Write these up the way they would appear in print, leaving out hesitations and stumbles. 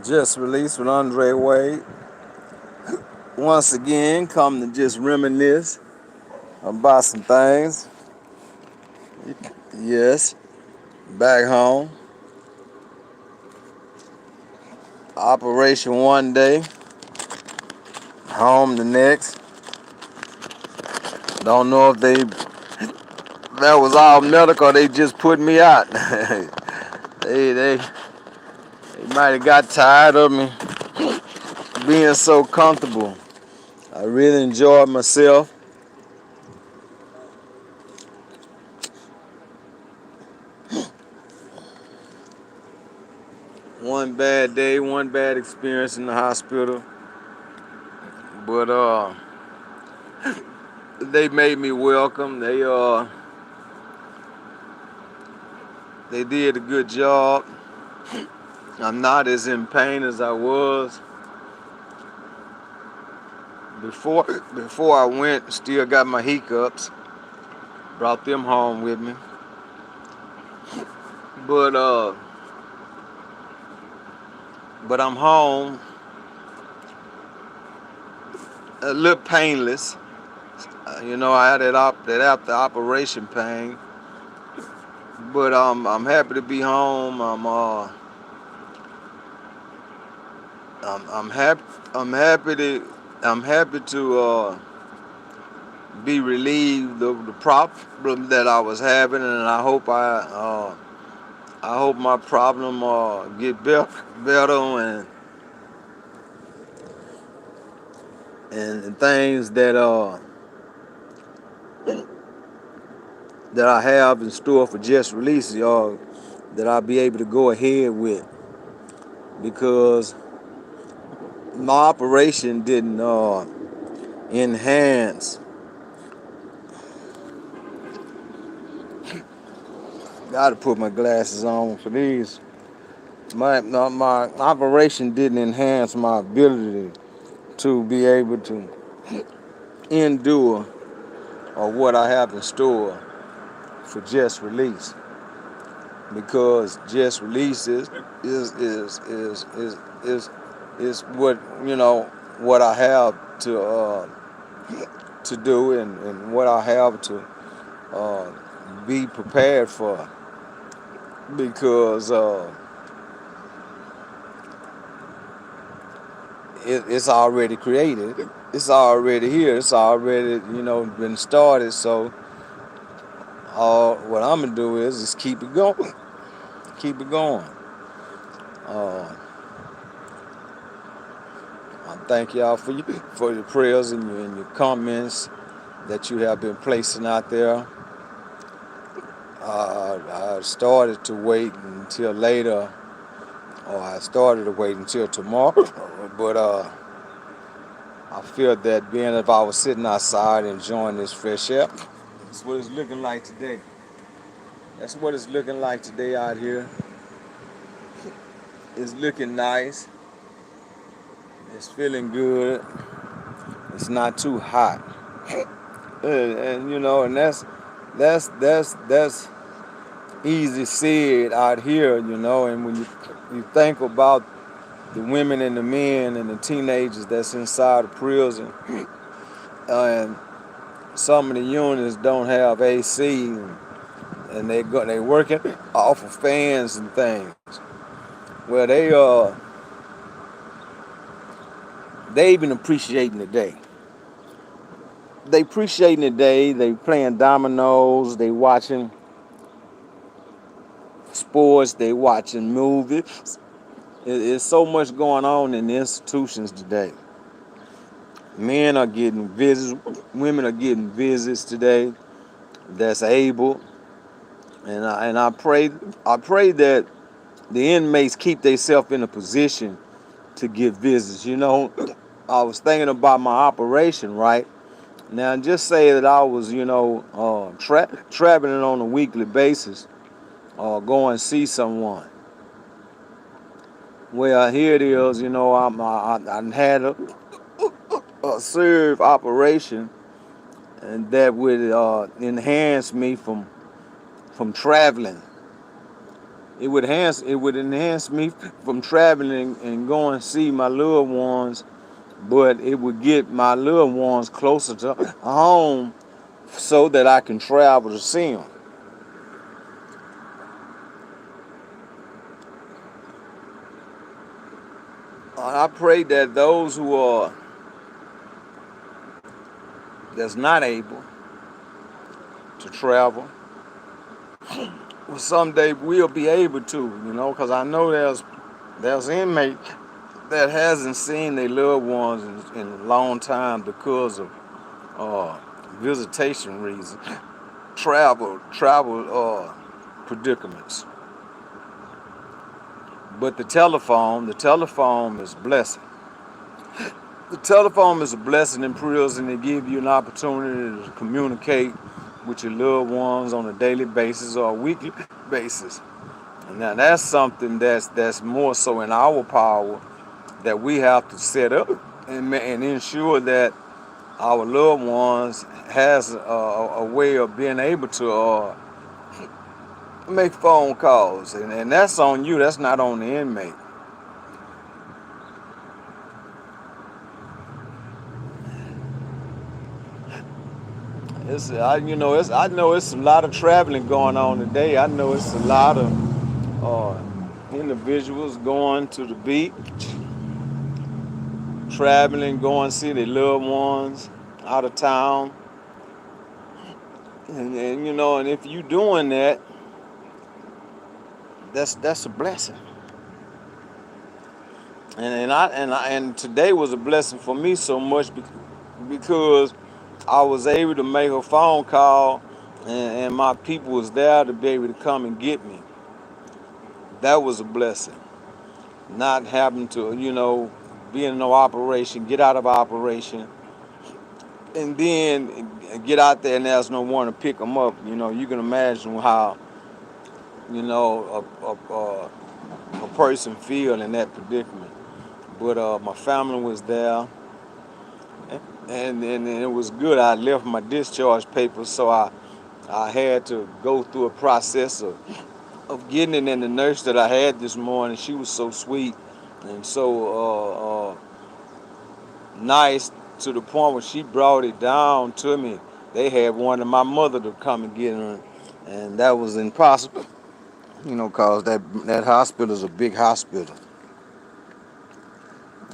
Just released with Andre Wade. Once again, come to just reminisce about some things. Yes, back home. Operation one day, home the next. Don't know if that was all medical or they just put me out. They might have got tired of me being so comfortable. I really enjoyed myself. One bad day, one bad experience in the hospital, but they made me welcome. They did a good job. I'm not as in pain as I was before. Before I went, still got my hiccups. Brought them home with me, but I'm home a little painless. I had that after operation pain, but I'm happy to be home. I'm happy. I'm happy to be relieved of the problem that I was having, and I hope my problem get better and things that I have in store for Just Release, that I'll be able to go ahead with, because my operation didn't enhance. Gotta put my glasses on for these. My operation didn't enhance my ability to be able to endure or what I have in store for Just Release, because Just Release is what what I have to do, and what I have to uh, be prepared for, because it's already created, it's already here, it's already been started. So what I'm gonna do is just keep it going, keep it going. Uh, I thank y'all for your prayers and your comments that you have been placing out there. I started to wait until later, or I started to wait until tomorrow, but I feel that being if I was sitting outside enjoying this fresh air, that's what it's looking like today. That's what it's looking like today out here. It's looking nice. It's feeling good. It's not too hot. And that's easy said out here, and when you think about the women and the men and the teenagers that's inside the prison, and some of the units don't have AC, and they working off of fans and things. Well, they even appreciating the day. They appreciating the day. They playing dominoes. They watching sports. They watching movies. It's so much going on in the institutions today. Men are getting visits. Women are getting visits today. That's able, and I pray that the inmates keep themselves in a position to get visits. I was thinking about my operation, right? Now, just say that I was, traveling on a weekly basis, or go and see someone. Well, here it is, I had a serve operation, and that would enhance me from traveling. it would enhance me from traveling and going to see my loved ones, but it would get my loved ones closer to home so that I can travel to see them. I pray that those who are that's not able to travel, well, someday we'll be able to, because I know there's inmates that hasn't seen their loved ones in a long time because of uh, visitation reasons, travel predicaments. But the telephone is blessing. The telephone is a blessing in prison. It gives you an opportunity to communicate with your loved ones on a daily basis or a weekly basis. And now that's something that's more so in our power that we have to set up and ensure that our loved ones has a way of being able to make phone calls, and that's on you. That's not on the inmate. I know it's a lot of traveling going on today. I know it's a lot of individuals going to the beach, traveling, going to see their loved ones out of town, and if you doing that, that's a blessing. And today was a blessing for me so much because I was able to make a phone call, and my people was there to be able to come and get me. That was a blessing. Not having to, be in no operation, get out of operation, and then get out there and there's no one to pick them up. You can imagine how, a person feel in that predicament. But my family was there, and it was good. I left my discharge papers, so I had to go through a process of getting it. And the nurse that I had this morning, she was so sweet and so nice to the point where she brought it down to me. They had wanted my mother to come and get her, and that was impossible, cause that hospital is a big hospital.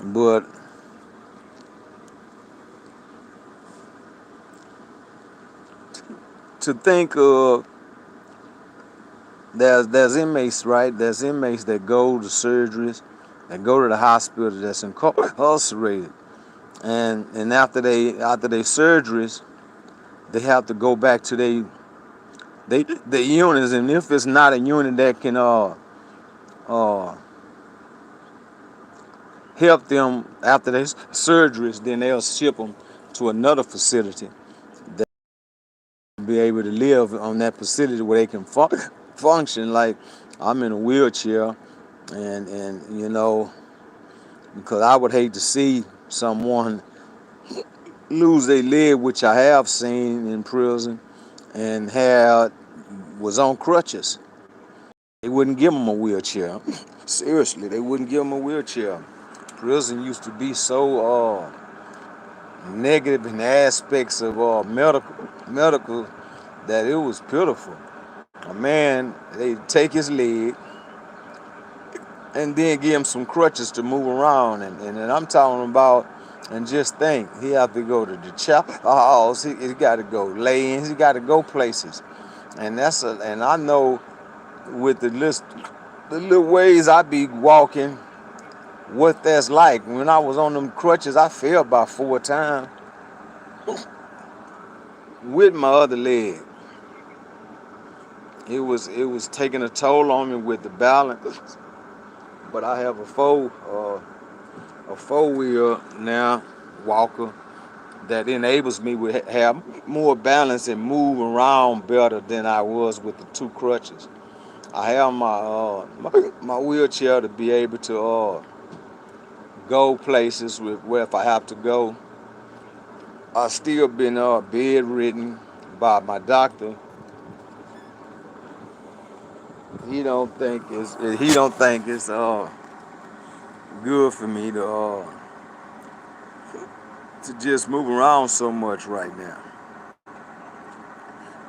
But to think of there's inmates, right? There's inmates that go to surgeries, that go to the hospital that's incarcerated, and after they surgeries, they have to go back to the units, and if it's not a unit that can uh help them after their surgeries, then they'll ship them to another facility that will be able to live on that facility where they can function. Like I'm in a wheelchair, and because I would hate to see someone lose their leg, which I have seen in prison, and had was on crutches. They wouldn't give them a wheelchair. Seriously, they wouldn't give them a wheelchair. Prison used to be so negative in aspects of medical that it was pitiful. A man, they take his leg and then give him some crutches to move around, and I'm talking about. And just think, he have to go to the chapel house. He got to go lay-ins. He got to go places, and I know with the little ways I be walking, what that's like. When I was on them crutches, I fell about 4 times with my other leg. It was taking a toll on me with the balance. But I have a four wheel now walker that enables me to have more balance and move around better than I was with the two crutches. I have my wheelchair to be able to go places with where if I have to go. I still been bedridden by my doctor he don't think it's good for me to just move around so much right now.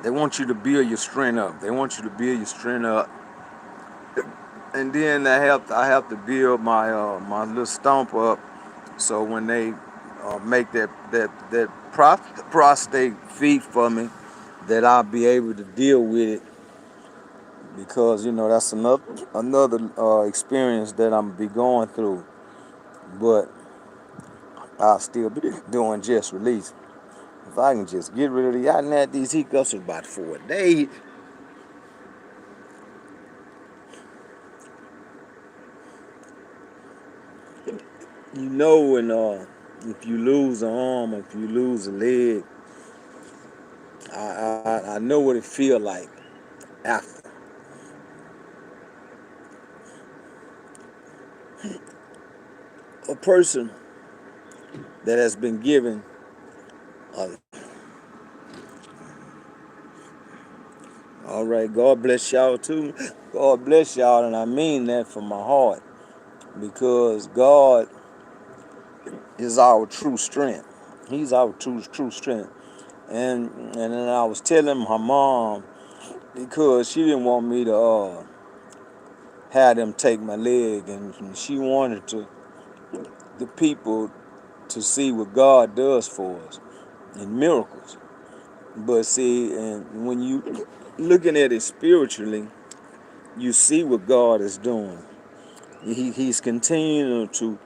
They want you to build your strength up. They want you to build your strength up, and then I have to build my little stump up. So when they make that prostate feet for me, that I'll be able to deal with it, because that's another experience that I'm be going through. But I'll still be doing just release. If I can just get rid of I done had these hiccups for about 4 days. And if you lose an arm, if you lose a leg, I know what it feel like after. A person that has been given a, all right, God bless y'all too. God bless y'all, and I mean that from my heart, because God is our true strength. He's our true strength. And then I was telling my mom, because she didn't want me to have them take my leg, and she wanted the people to see what God does for us in miracles. But see, and when you looking at it spiritually, you see what God is doing. He's continuing to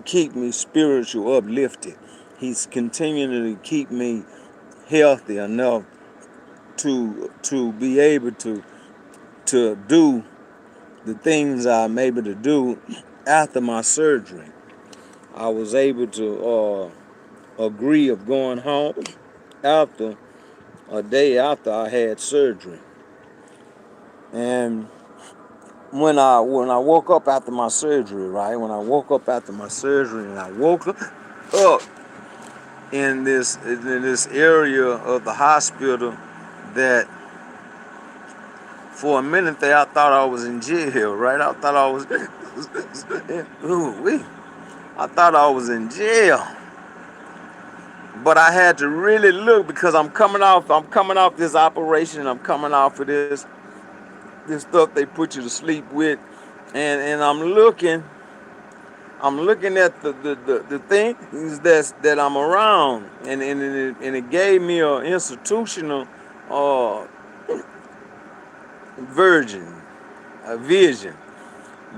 keep me spiritual uplifted. He's continuing to keep me healthy enough to be able to do the things I'm able to do after my surgery. I was able to agree of going home after a day after I had surgery. And when I woke up after my surgery, right? When I woke up after my surgery, and I woke up in this area of the hospital, that for a minute there I thought I was in jail, right? I thought I was I thought I was in jail. But I had to really look, because I'm coming off this operation, I'm coming off of this stuff they put you to sleep with, and I'm looking at the things that I'm around, and it gave me an institutional uh, virgin, a vision.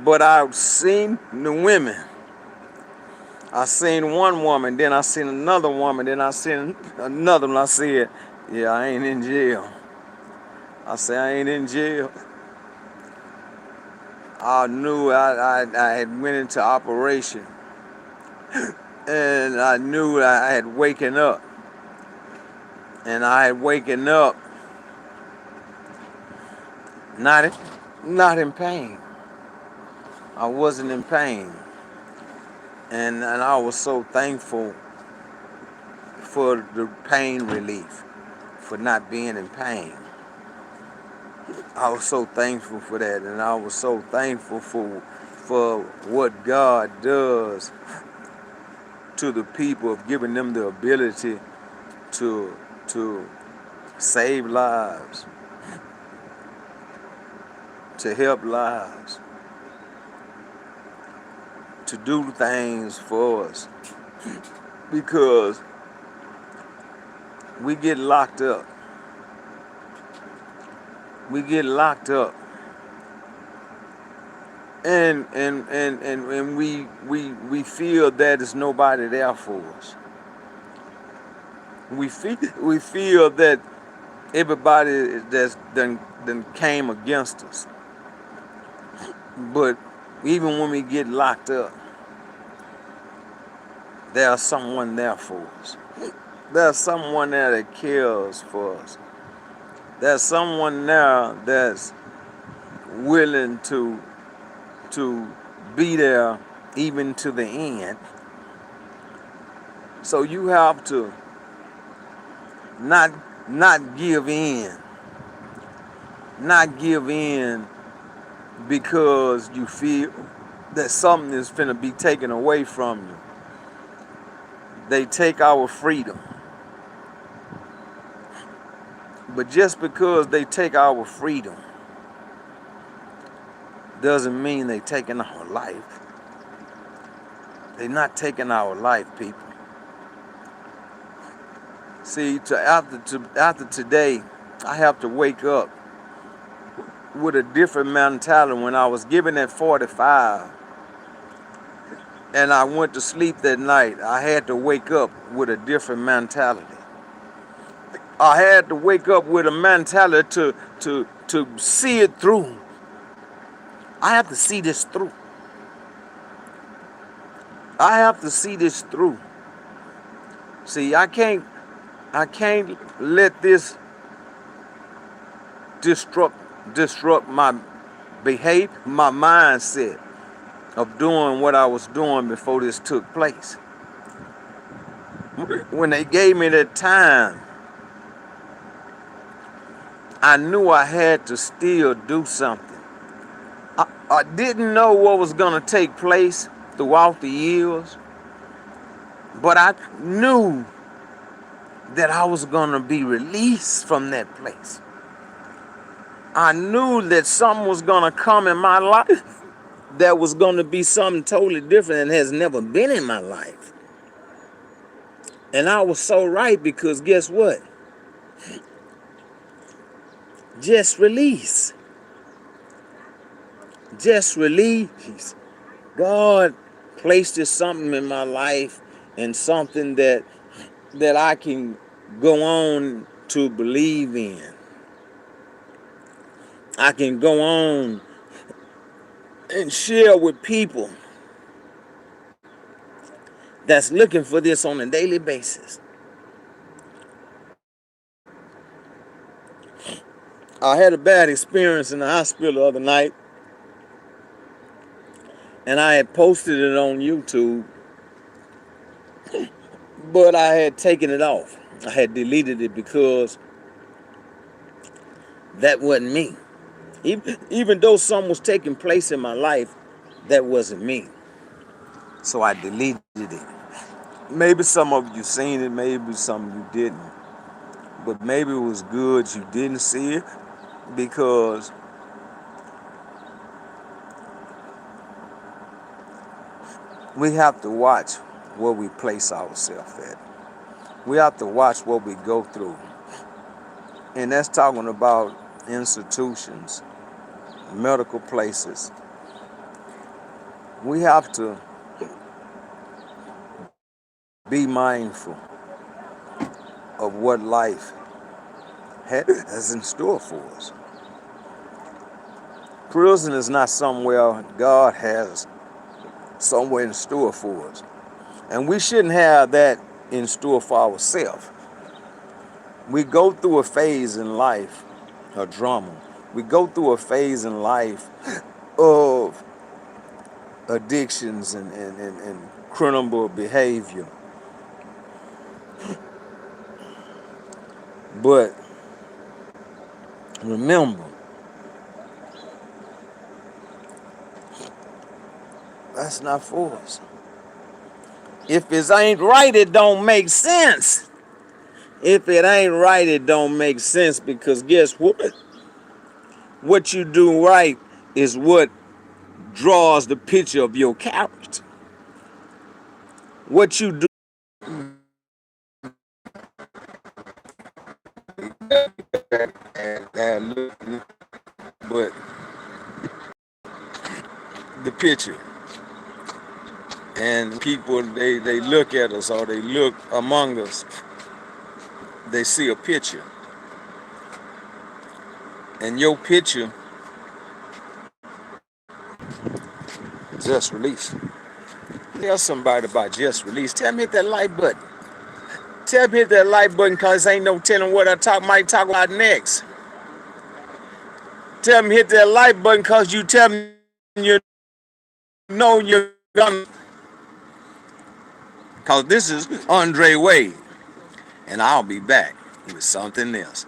But I've seen the women. I seen one woman, then I seen another woman, then I seen another one. I said, yeah, I ain't in jail. I said, I ain't in jail. I knew I had went into operation, and I knew I had waken up. And I had waken up not in pain. I wasn't in pain. And I was so thankful for the pain relief, for not being in pain. I was so thankful for that, and I was so thankful for what God does to the people, of giving them the ability to save lives, to help lives, to do things for us, because we get locked up. We get locked up, and we feel that there's nobody there for us. We feel that everybody that's done came against us. But even when we get locked up, there's someone there for us. There's someone there that cares for us. There's someone there that's willing to be there even to the end. So you have to not give in not give in because you feel that something is finna be taken away from you. They take our freedom. But just because they take our freedom doesn't mean they taking our life. They're not taking our life, people. See, after today, I have to wake up with a different mentality. When I was given at 45 and I went to sleep that night, I had to wake up with a different mentality. I had to wake up with a mentality to see it through. I have to see this through. I have to see this through. See, I can't let this disrupt my behavior, my mindset of doing what I was doing before this took place. When they gave me that time, I knew I had to still do something. I didn't know what was gonna take place throughout the years, but I knew that I was gonna be released from that place. I knew that something was gonna come in my life that was gonna be something totally different and has never been in my life. And I was so right, because guess what? Just release. Just release. God placed this something in my life, and something that I can go on to believe in. I can go on and share with people that's looking for this on a daily basis. I had a bad experience in the hospital the other night, and I had posted it on YouTube, but I had taken it off. I had deleted it because that wasn't me. Even though something was taking place in my life, that wasn't me. So I deleted it. Maybe some of you seen it, maybe some of you didn't. But maybe it was good you didn't see it, because we have to watch where we place ourselves at. We have to watch what we go through. And that's talking about institutions, medical places. We have to be mindful of what life has in store for us. Prison is not somewhere God has somewhere in store for us. And we shouldn't have that in store for ourselves. We go through a phase in life, a drama. We go through a phase in life of addictions and criminal behavior. But remember, that's not for us. If it ain't right, it don't make sense. If it ain't right, it don't make sense, because guess what? What you do right is what draws the picture of your character. What you do, but the picture. And people, they look at us, or they look among us, they see a picture. And your picture just released. Tell somebody about just release. Tell me hit that like button. Tell me hit that like button, because ain't no telling what I might talk about next. Tell me hit that like button, because you tell me you know you're gonna. Because this is Andre Wade, and I'll be back with something else.